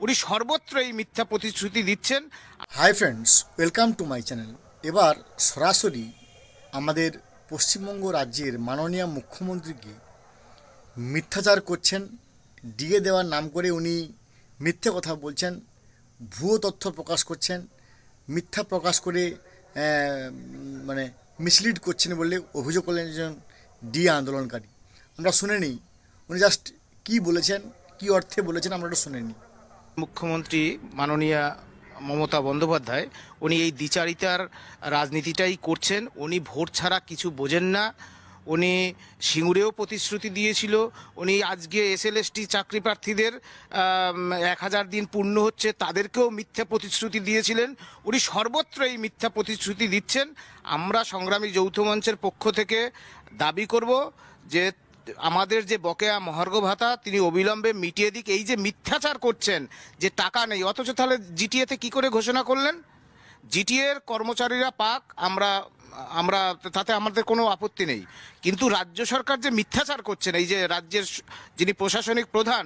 উনি সর্বত্র এই মিথ্যা প্রতিশ্রুতি দিচ্ছেন। Hi friends, welcome to my channel. এবার সরাসরি আমাদের পশ্চিমবঙ্গ রাজ্যের মাননীয় মুখ্যমন্ত্রীকে মিথ্যাচার করছেন। ডিএ দেওয়ার নাম করে উনি মিথ্যে কথা বলছেন, ভুয়ো তথ্য প্রকাশ করছেন, মিথ্যা প্রকাশ করে মানে মিসলিড করছেন বলে অভিযোগ করলেন একজন ডিএ আন্দোলনকারী। আমরা শুনে নিই উনি জাস্ট কী বলেছেন, কী অর্থে বলেছেন, আমরা একটু শুনে নিই। মুখ্যমন্ত্রী মাননীয়া মমতা বন্দ্যোপাধ্যায় উনি এই দ্বিচারিতার রাজনীতিটাই করছেন। উনি ভোট ছাড়া কিছু বোঝেন না। উনি সিঙ্গুরেও প্রতিশ্রুতি দিয়েছিল। উনি আজকে এসএলএসটি চাকরি প্রার্থীদের 1000 দিন পূর্ণ হচ্ছে, তাদেরকেও মিথ্যা প্রতিশ্রুতি দিয়েছিলেন। উনি সর্বত্র এই মিথ্যা প্রতিশ্রুতি দিচ্ছেন। আমরা সংগ্রামী যৌথ মঞ্চের পক্ষ থেকে দাবি করব যে আমাদের যে বকেয়া মহার্ঘ ভাতা তিনি অবিলম্বে মিটিয়ে দিক। এই যে মিথ্যাচার করছেন যে টাকা নেই, অথচ তাহলে জিটিএতে কি করে ঘোষণা করলেন? জিটিএর কর্মচারীরা পাক, আমরা আমরা তাতে আমাদের কোনো আপত্তি নেই, কিন্তু রাজ্য সরকার যে মিথ্যাচার করছেন, এই যে রাজ্যের যিনি প্রশাসনিক প্রধান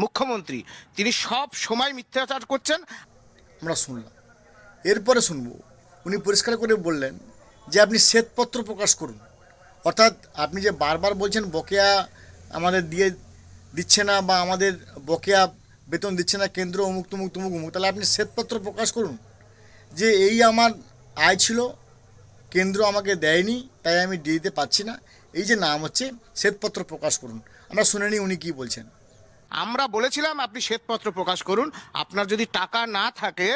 মুখ্যমন্ত্রী, তিনি সব সময় মিথ্যাচার করছেন। আমরা শুনলাম, এরপরে শুনবো উনি পরিষ্কার করে বললেন যে আপনি শ্বেতপত্র প্রকাশ করুন। অর্থাৎ আপনি যে বারবার বলছেন বকেয়া আমাদের দিয়ে দিচ্ছে না বা আমাদের বকেয়া বেতন দিচ্ছে না কেন্দ্র, অমুক তুমুক তুমুক অমুক, তাহলে আপনি শ্বেতপত্র প্রকাশ করুন যে এই আমার আয় ছিল, কেন্দ্র আমাকে দেয়নি, তাই আমি দিয়ে দিতে পারছি না। এই যে নাম হচ্ছে শ্বেতপত্র প্রকাশ করুন। আমরা শুনে নিই উনি কী বলছেন। আমরা বলেছিলাম আপনি শ্বেতপত্র প্রকাশ করুন, আপনার যদি টাকা না থাকে।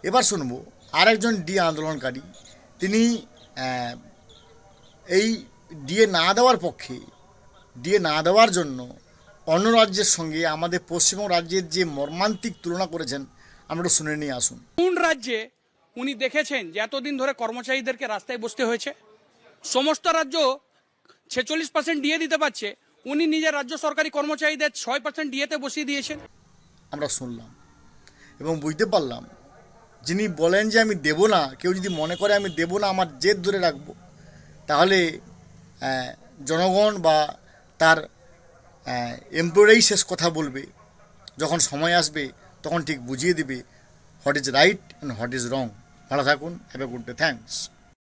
এবার শুনবো আরেকজন ডিএ আন্দোলনকারী, তিনি এই ডিএ না দেওয়ার পক্ষে, ডিএ না দেওয়ার জন্য অন্য রাজ্যের সঙ্গে আমাদের পশ্চিমবঙ্গ রাজ্যের যে মর্মান্তিক তুলনা করেছেন, আমরা একটু শুনে নিয়ে আসুন। কোন রাজ্যে উনি দেখেছেন যে এতদিন ধরে কর্মচারীদেরকে রাস্তায় বসতে হয়েছে? সমস্ত রাজ্য 46% ডিএ দিতে পারছে, উনি নিজের রাজ্য সরকারি কর্মচারীদের 6% ডিএতে বসিয়ে দিয়েছেন। আমরা শুনলাম এবং বুঝতে পারলাম যিনি বলেন যে আমি দেব না, কেউ যদি মনে করে আমি দেব না, আমার জেদ ধরে রাখবো, তাহলে জনগণ বা তার এমপ্লয়িরাই শেষ কথা বলবে। যখন সময় আসবে তখন ঠিক বুঝিয়ে দেবে what is right and what is wrong. ভালো থাকুন, have a good day, thanks.